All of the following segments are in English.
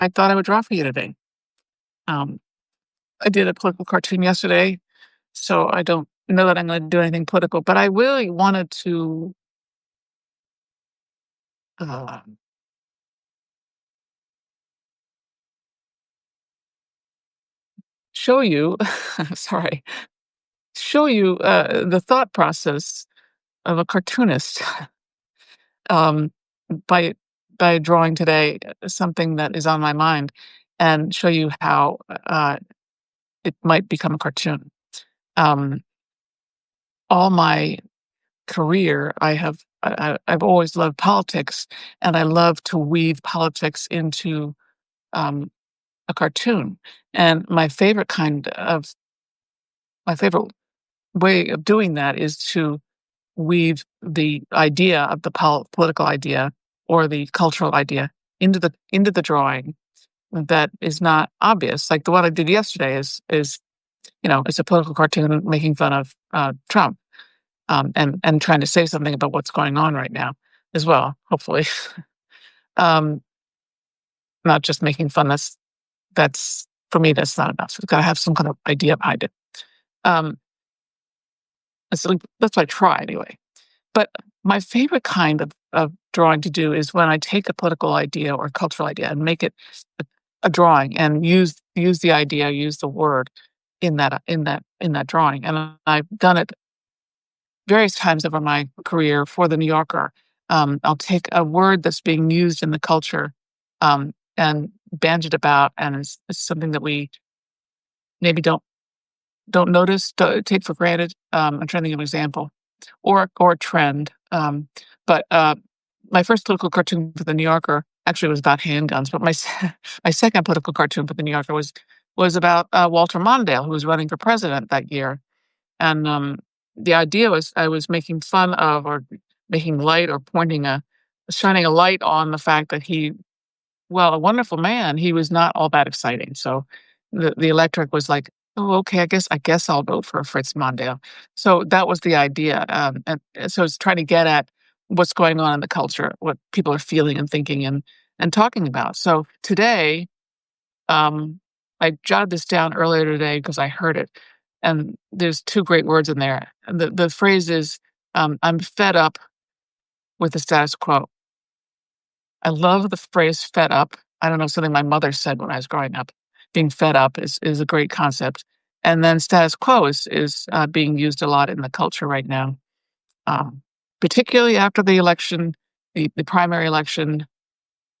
I thought I would draw for you today. Um, I did a political cartoon yesterday, so I don't know that I'm going to do anything political, but I really wanted to uh, show you, sorry, show you the thought process of a cartoonist um, by by drawing today something that is on my mind, and show you how it might become a cartoon. Um, all my career, I've always loved politics, and I love to weave politics into um, a cartoon. And my favorite way of doing that is to weave the idea of the political idea or the cultural idea into the drawing that is not obvious. Like the one I did yesterday is it's a political cartoon making fun of Trump, and trying to say something about what's going on right now as well, hopefully. um, Not just making fun. That's for me, that's not enough. It's gotta have some kind of idea behind it. Um, so that's what I try anyway. But my favorite kind of drawing to do is when I take a political idea or cultural idea and make it a, a drawing and use the idea, use the word in that drawing. And I've done it various times over my career for the New Yorker. I'll take a word that's being used in the culture, and bange it about, and it's something that we maybe don't notice, take for granted. I'm trying to think of an example or a trend. But my first political cartoon for the New Yorker actually was about handguns. But my second political cartoon for the New Yorker was about Walter Mondale, who was running for president that year. And the idea was I was making fun of or making light or shining a light on the fact that a wonderful man, he was not all that exciting. So the electorate was like, "Oh, okay, I guess I'll vote for Fritz Mondale." So that was the idea, and so it's trying to get at what's going on in the culture, what people are feeling and thinking and talking about. So today, um, I jotted this down earlier today because I heard it, and there's two great words in there. And the phrase is, "I'm fed up with the status quo." I love the phrase "fed up." I don't know, something my mother said when I was growing up. Being fed up is a great concept, and then status quo is being used a lot in the culture right now, um, particularly after the election, the primary election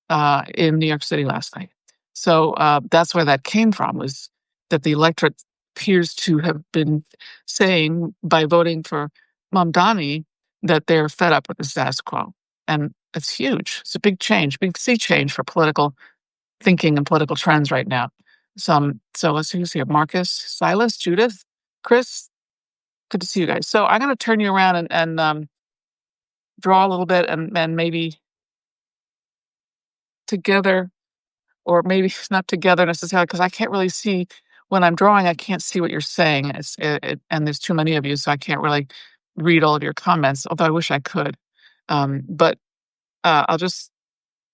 in New York City last night. So that's where that came from, was that the electorate appears to have been saying by voting for Mamdani that they're fed up with the status quo. And it's huge. It's a big change, big sea change for political thinking and political trends right now. So let's see who's here. Marcus, Silas, Judith, Chris. Good to see you guys. So I'm going to turn you around and draw a little bit and maybe together, or maybe not together necessarily, because I can't really see when I'm drawing. I can't see what you're saying, and there's too many of you, so I can't really read all of your comments. Although I wish I could, but I'll just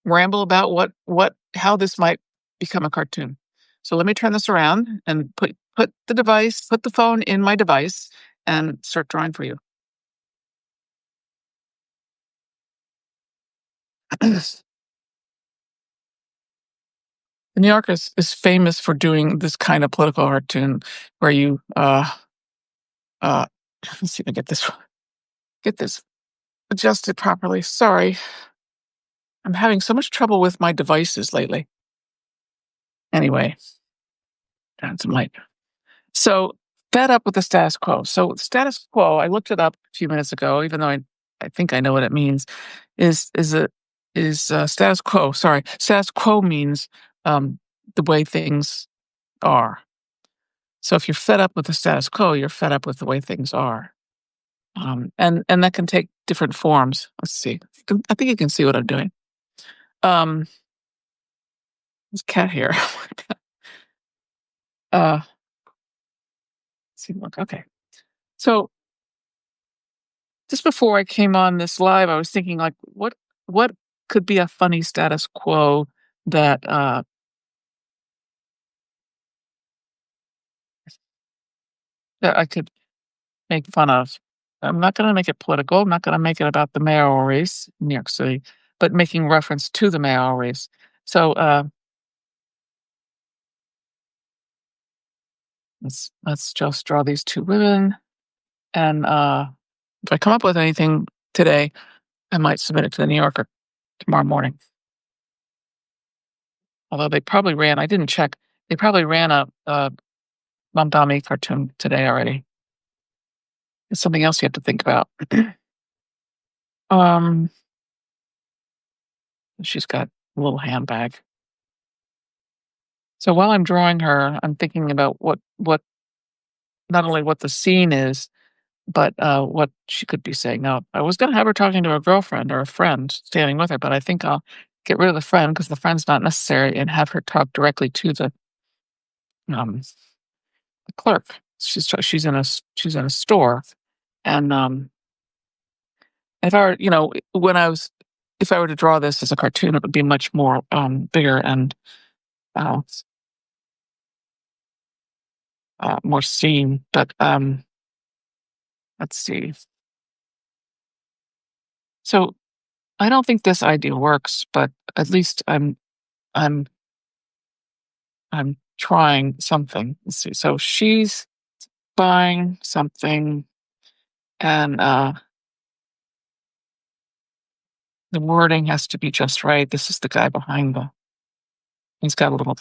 ramble about what how this might become a cartoon. So let me turn this around and put the phone in my device, and start drawing for you. The New Yorker is famous for doing this kind of political cartoon where you uh let's see if I get this adjusted properly. Sorry, I'm having so much trouble with my devices lately. Anyway, down some light. So, fed up with the status quo. So, status quo, I looked it up a few minutes ago, even though I think I know what it means. Is a is Status quo. Sorry, status quo means um, the way things are. So, if you're fed up with the status quo, you're fed up with the way things are, and that can take different forms. Let's see. I think you can see what I'm doing. Um, There's a cat here. uh, let's see. Look. Okay. So just before I came on this live, I was thinking like, what could be a funny status quo that that I could make fun of. I'm not gonna make it political, I'm not gonna make it about the mayoral race in New York City, but making reference to the mayoral race. So, let's just draw these 2 women, and, if I come up with anything today, I might submit it to the New Yorker tomorrow morning. Although they probably ran I didn't check, they probably ran a Mamdani cartoon today already. It's something else you have to think about. Um, she's got a little handbag. So while I'm drawing her, I'm thinking about what not only what the scene is, but, what she could be saying. Now, I was gonna have her talking to a girlfriend or a friend standing with her, but I think I'll get rid of the friend because the friend's not necessary and have her talk directly to um, the clerk. She's in a store, and, if I were when I was if I were to draw this as a cartoon, it would be much more, bigger and, uh, more seen, but, let's see. So, I don't think this idea works, but at least I'm I'm trying something. Let's see. So she's buying something, and the wording has to be just right. This is the guy behind the. He's got a little.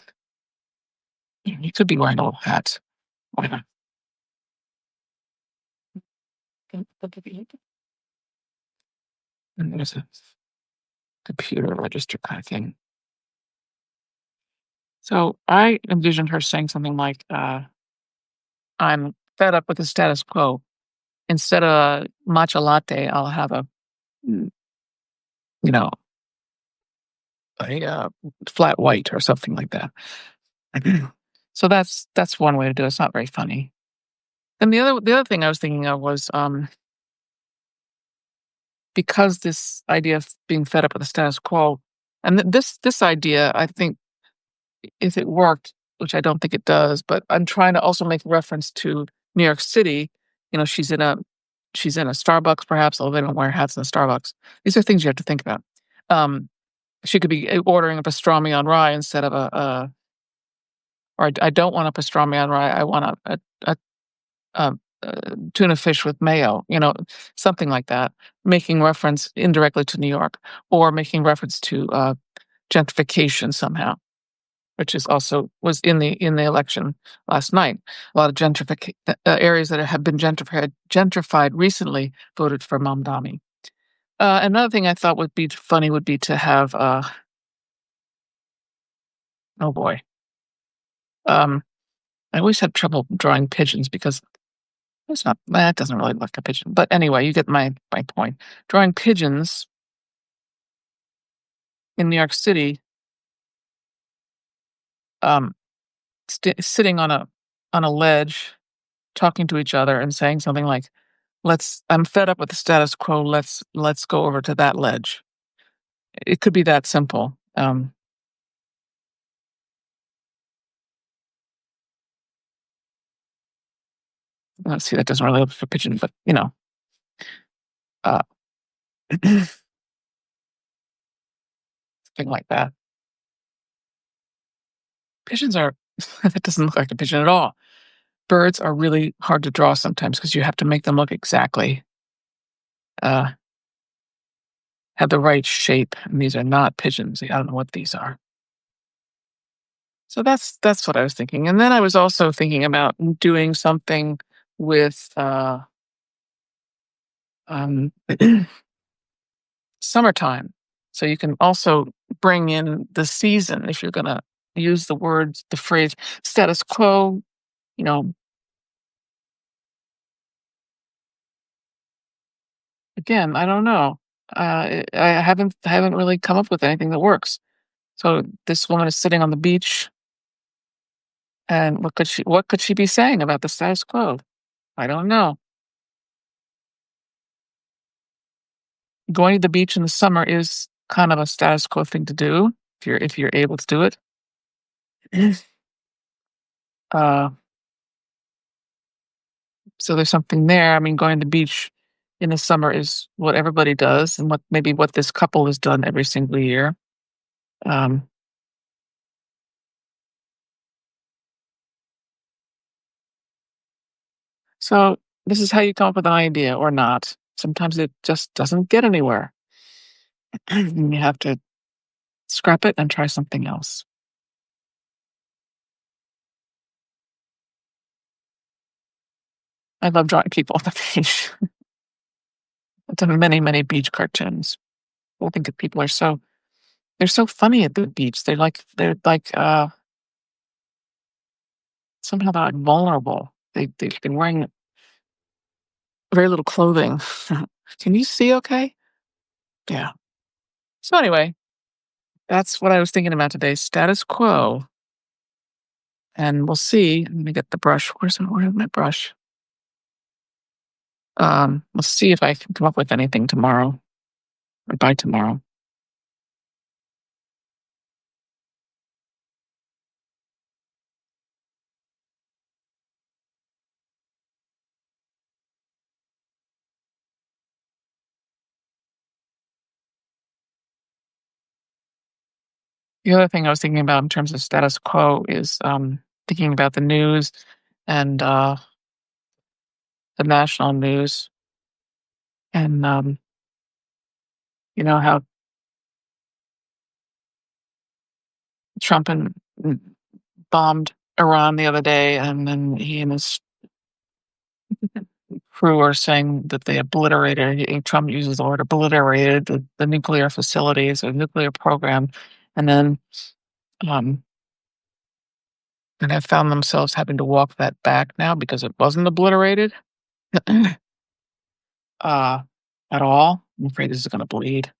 He could be wearing a little hat. Why not? And there's a computer register kind of thing. So I envisioned her saying something like, "I'm fed up with the status quo. Instead of a matcha latte, I'll have mm, you know, a flat white or something like that." So that's one way to do it. It's not very funny. And the other thing I was thinking of was, because this idea of being fed up with the status quo, and this idea, I think if it worked, which I don't think it does, but I'm trying to also make reference to New York City. She's in a Starbucks, perhaps, although they don't wear hats in the Starbucks. These are things you have to think about. Um, she could be ordering a pastrami on rye instead of or I don't want a pastrami on rye. I want a tuna fish with mayo, something like that, making reference indirectly to New York, or making reference to gentrification somehow, which is also was in the election last night. A lot of areas that have been gentrified recently voted for Mamdani. Another thing I thought would be funny would be to have, oh boy, um, I always have trouble drawing pigeons because it's not that doesn't really look like a pigeon. But anyway, you get my point. Drawing pigeons in New York City, um, sitting on a ledge, talking to each other, and saying something like, "Let's. I'm fed up with the status quo. Let's go over to that ledge." It could be that simple. Let's see, that doesn't really look for pigeon, but uh, something like that. Pigeons are. That doesn't look like a pigeon at all. Birds are really hard to draw sometimes because you have to make them look exactly. Uh, have the right shape, and these are not pigeons. I don't know what these are. So that's what I was thinking, and then I was also thinking about doing something with, um, summertime. So you can also bring in the season if you're gonna use the phrase status quo, you know, again, I don't know. I haven't really come up with anything that works. So this woman is sitting on the beach, and what could she be saying about the status quo? I don't know. Going to the beach in the summer is kind of a status quo thing to do if you're able to do it. uh, So there's something there. I mean, going to the beach in the summer is what everybody does, and what maybe what this couple has done every single year. Um, so this is how you come up with an idea or not. Sometimes it just doesn't get anywhere. And you have to scrap it and try something else. I love drawing people on the beach. I've done many, many beach cartoons. I think that people are they're so funny at the beach. They're like somehow they're like vulnerable. They've been wearing very little clothing. Can you see okay? Yeah. So anyway, that's what I was thinking about today. Status quo. And we'll see. Let me get the brush. Where's my brush? We'll see if I can come up with anything tomorrow or by tomorrow. The other thing I was thinking about in terms of status quo is thinking about the news and the national news and how Trump bombed Iran the other day, and then he and his crew are saying that they obliterated. Trump uses the word obliterated the nuclear facilities or nuclear program, and then um, and have found themselves having to walk that back now because it wasn't obliterated uh, at all. I'm afraid this is going to bleed.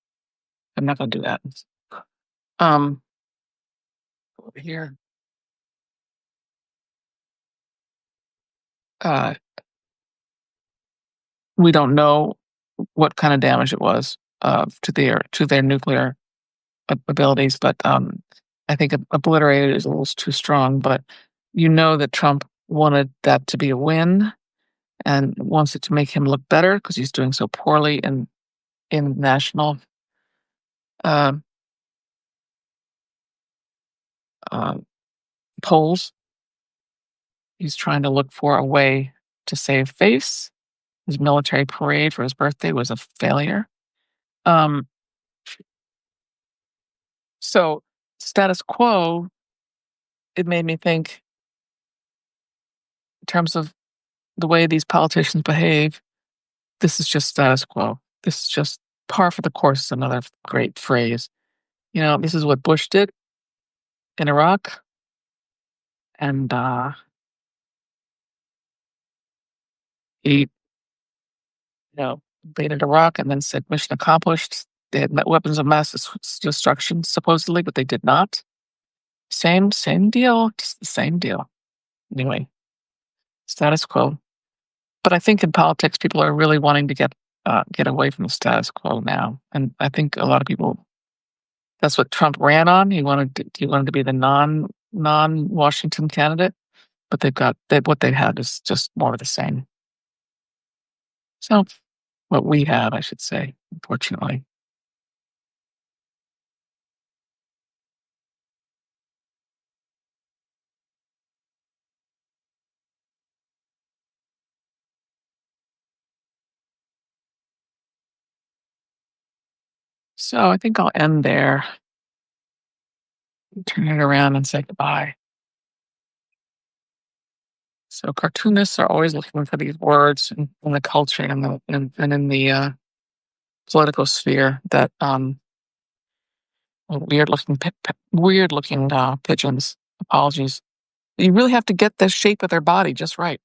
I'm not going to do that. Um, over here, uh, we don't know what kind of damage it was to their nuclear abilities, but I think obliterated is a little too strong. But you know that Trump wanted that to be a win and wants it to make him look better because he's doing so poorly in national uh, uh, polls. He's trying to look for a way to save face. His military parade for his birthday was a failure. Um, so status quo, it made me think in terms of the way these politicians behave. This is just status quo. This is just par for the course. Is another great phrase. This is what Bush did in Iraq, and he, invaded Iraq and then said mission accomplished. They had weapons of mass destruction supposedly, but they did not. Same deal, just the same deal. Anyway, status quo. But I think in politics, people are really wanting to get away from the status quo now, and I think a lot of people. That's what Trump ran on. He wanted to be the non Washington candidate, but what they had is just more of the same. So what we have, I should say, unfortunately. So I think I'll end there, turn it around, and say goodbye. So cartoonists are always looking for these words in the culture and in the political sphere that weird looking pigeons. Apologies. You really have to get the shape of their body just right.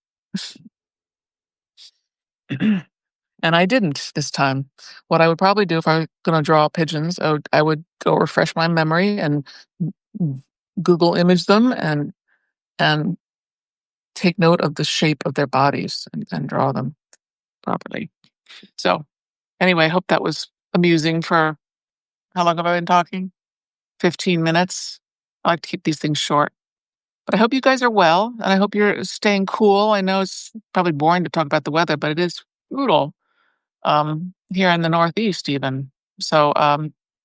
And I didn't this time. What I would probably do if I were going to draw pigeons, I would go refresh my memory and Google image them and take note of the shape of their bodies and draw them properly. So anyway, I hope that was amusing. For how long have I been talking? 15 minutes. I like to keep these things short. But I hope you guys are well, and I hope you're staying cool. I know it's probably boring to talk about the weather, but it is brutal here in the Northeast, even. So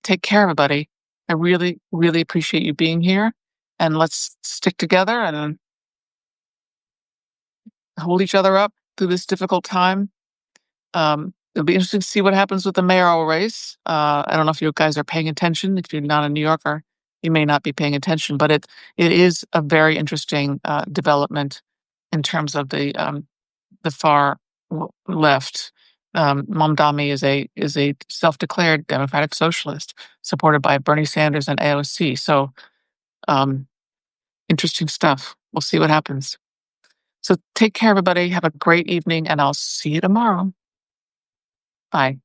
take care, everybody. I really, really appreciate you being here, and let's stick together and hold each other up through this difficult time. It'll be interesting to see what happens with the mayoral race. I don't know if you guys are paying attention. If you're not a New Yorker, you may not be paying attention, but it is a very interesting development in terms of the far left. Mamdani is a self-declared democratic socialist supported by Bernie Sanders and AOC. So um, interesting stuff. We'll see what happens. So take care, everybody. Have a great evening, and I'll see you tomorrow. Bye.